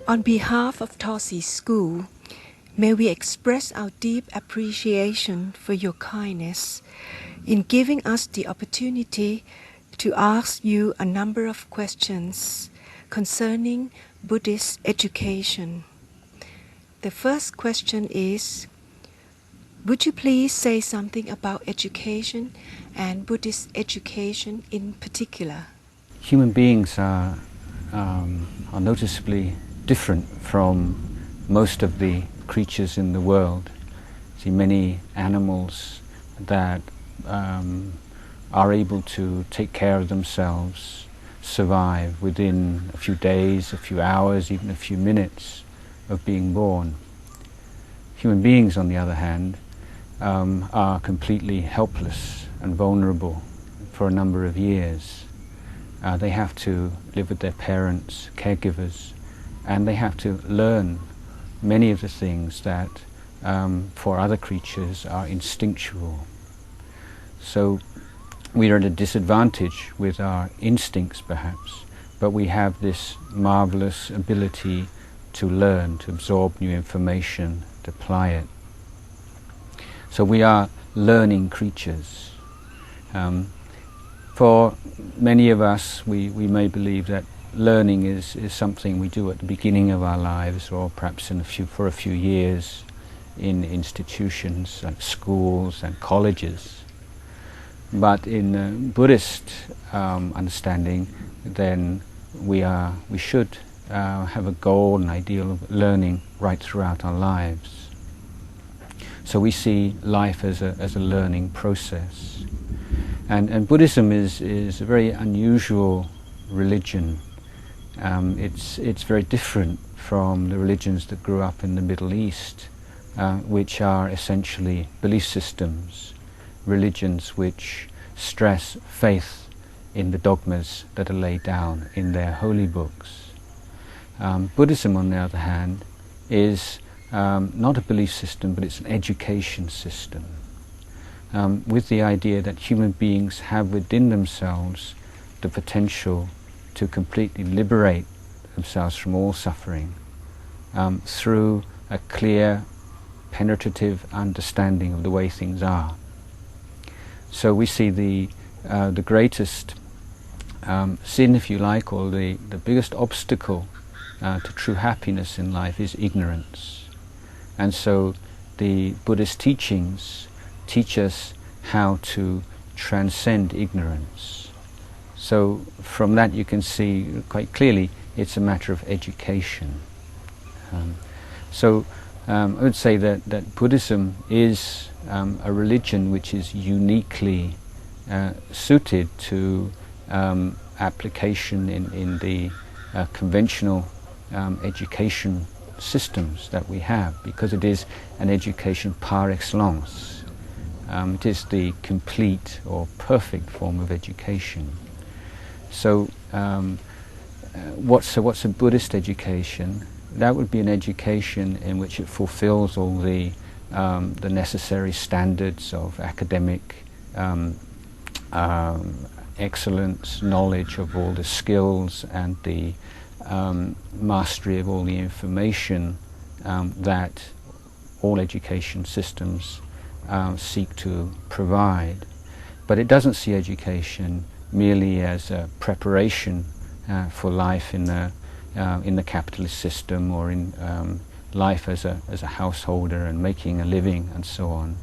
On behalf of Tosi School, may we express our deep appreciation for your kindness in giving us the opportunity to ask you a number of questions concerning Buddhist education. The first question is, would you please say something about education and Buddhist education in particular? Human beings are noticeably different from most of the creatures in the world. See many animals that are able to take care of themselves, survive within a few days, a few hours, even a few minutes of being born. Human beings, on the other hand, are completely helpless and vulnerable for a number of years. They have to live with their parents, caregivers, and they have to learn many of the things that for other creatures are instinctual. So we are at a disadvantage with our instincts perhaps, but we have this marvelous ability to learn, to absorb new information, to apply it. So we are learning creatures. For many of us, we may believe that learning is something we do at the beginning of our lives, or perhaps for a few years in institutions like schools and colleges. But in Buddhist understanding, then we should have a goal, an ideal of learning right throughout our lives. So we see life as a learning process. And Buddhism is a very unusual religion. It's very different from the religions that grew up in the Middle East, which are essentially belief systems, religions which stress faith in the dogmas that are laid down in their holy books. Buddhism, on the other hand, is not a belief system, but it's an education system, with the idea that human beings have within themselves the potential to completely liberate themselves from all suffering through a clear, penetrative understanding of the way things are. So we see the greatest sin, if you like, or the biggest obstacle to true happiness in life is ignorance. And so the Buddhist teachings teach us how to transcend ignorance. So from that you can see quite clearly it's a matter of education. I would say that Buddhism is a religion which is uniquely suited to application in the conventional education systems that we have, because it is an education par excellence. It is the complete or perfect form of education. So what's a Buddhist education? That would be an education in which it fulfills all the necessary standards of academic excellence, knowledge of all the skills and the mastery of all the information that all education systems seek to provide. But it doesn't see education merely as a preparation for life in the capitalist system, or in life as a householder and making a living and so on.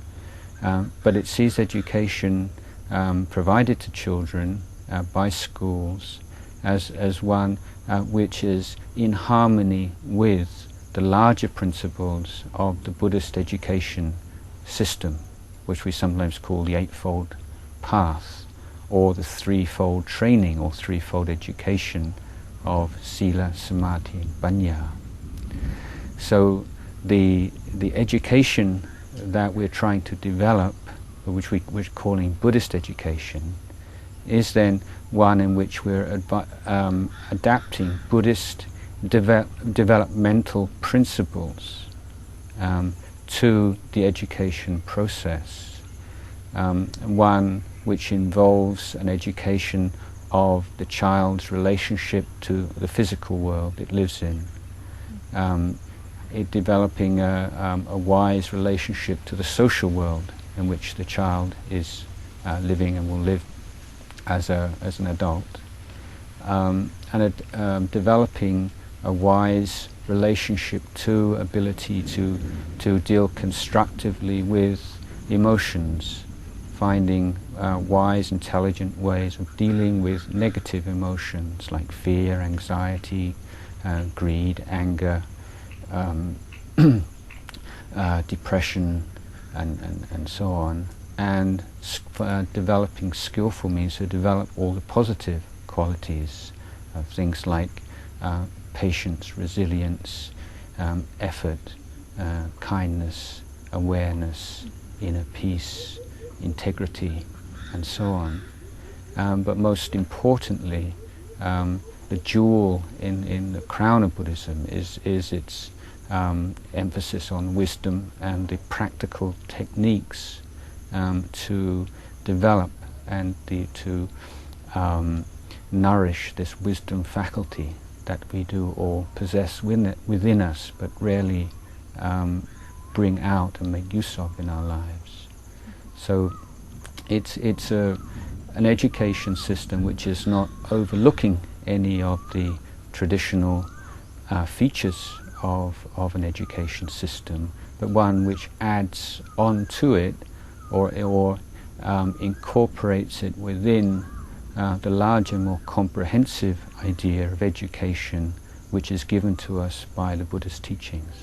But it sees education provided to children by schools as one which is in harmony with the larger principles of the Buddhist education system, which we sometimes call the Eightfold Path, or the threefold training or threefold education of Sila, Samadhi, and Panya. So the education that we're trying to develop, which we're calling Buddhist education, is then one in which we're adapting Buddhist developmental principles to the education process. One which involves an education of the child's relationship to the physical world it lives in, developing a wise relationship to the social world in which the child is living and will live as an adult, and developing a wise relationship to ability to deal constructively with emotions, finding wise, intelligent ways of dealing with negative emotions like fear, anxiety, greed, anger, depression, and so on, and developing skillful means to develop all the positive qualities of things like patience, resilience, effort, kindness, awareness, inner peace, integrity, and so on. But most importantly, the jewel in the crown of Buddhism is its emphasis on wisdom and the practical techniques to develop and to nourish this wisdom faculty that we do all possess within us, but rarely bring out and make use of in our lives. So it's an education system which is not overlooking any of the traditional features of an education system, but one which adds on to it or incorporates it within the larger, more comprehensive idea of education which is given to us by the Buddhist teachings.